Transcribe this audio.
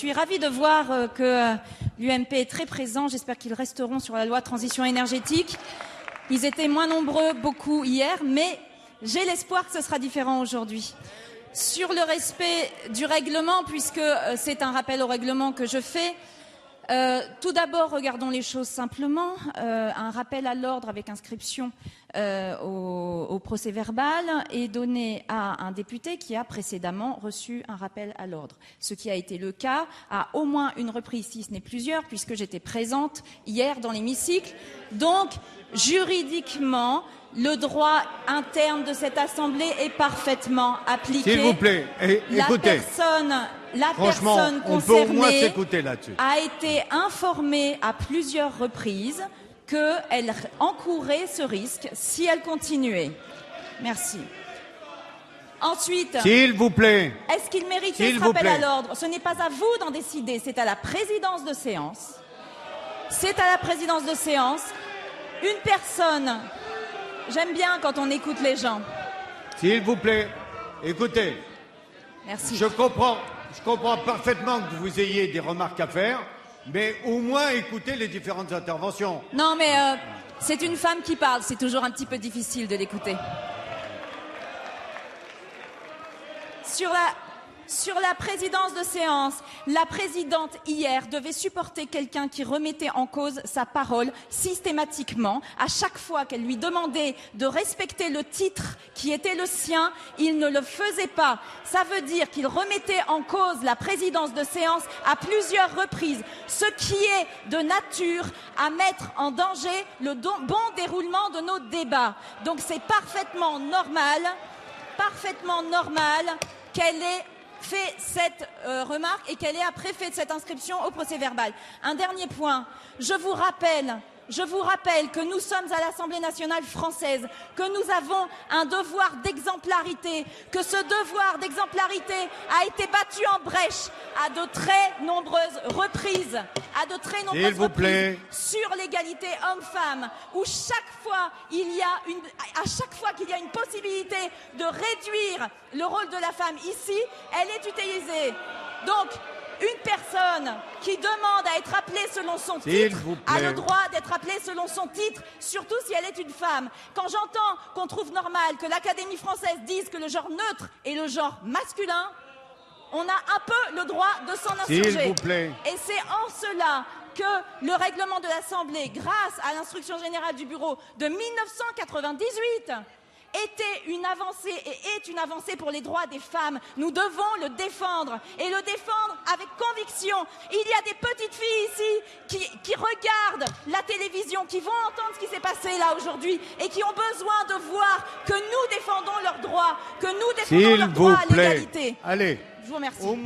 Je suis ravie de voir que l'UMP est très présent. J'espère qu'ils resteront sur la loi de transition énergétique. Ils étaient moins nombreux, beaucoup hier, mais j'ai l'espoir que ce sera différent aujourd'hui. Sur le respect du règlement, puisque c'est un rappel au règlement que je fais, tout d'abord, regardons les choses simplement. Un rappel à l'ordre avec inscription au procès-verbal est donné à un député qui a précédemment reçu un rappel à l'ordre. Ce qui a été le cas à au moins une reprise, si ce n'est plusieurs, puisque j'étais présente hier dans l'hémicycle. Donc, juridiquement, le droit interne de cette Assemblée est parfaitement appliqué. S'il vous plaît, écoutez. La personne concernée a été informée à plusieurs reprises qu'elle encourait ce risque si elle continuait. Merci. Ensuite, s'il vous plaît. Est-ce qu'il méritait ce rappel à l'ordre? Ce n'est pas à vous d'en décider, c'est à la présidence de séance. C'est à la présidence de séance. Une personne... J'aime bien quand on écoute les gens. S'il vous plaît, écoutez. Merci. Je comprends parfaitement que vous ayez des remarques à faire, mais au moins écoutez les différentes interventions. Non, mais c'est une femme qui parle, c'est toujours un petit peu difficile de l'écouter. Sur la présidence de séance, la présidente hier devait supporter quelqu'un qui remettait en cause sa parole systématiquement. À chaque fois qu'elle lui demandait de respecter le titre qui était le sien, il ne le faisait pas. Ça veut dire qu'il remettait en cause la présidence de séance à plusieurs reprises, ce qui est de nature à mettre en danger le bon déroulement de nos débats. Donc c'est parfaitement normal qu'elle ait fait cette remarque et qu'elle ait après fait cette inscription au procès-verbal. Un dernier point, je vous rappelle que nous sommes à l'Assemblée nationale française, que nous avons un devoir d'exemplarité, que ce devoir d'exemplarité a été battu en brèche à de très nombreuses reprises, sur l'égalité homme-femme, où à chaque fois qu'il y a une possibilité de réduire le rôle de la femme ici, elle est utilisée. Donc, une personne qui demande à être appelée selon son titre a le droit d'être appelée selon son titre, surtout si elle est une femme. Quand j'entends qu'on trouve normal que l'Académie française dise que le genre neutre est le genre masculin, on a un peu le droit de s'en insurger. S'il vous plaît. Et c'est en cela que le règlement de l'Assemblée, grâce à l'instruction générale du bureau de 1998, était une avancée et est une avancée pour les droits des femmes. Nous devons le défendre et le défendre avec conviction. Il y a des petites filles ici qui regardent la télévision, qui vont entendre ce qui s'est passé là aujourd'hui et qui ont besoin de voir que nous défendons leurs droits, que nous défendons leur droit à l'égalité. Allez. Je vous remercie.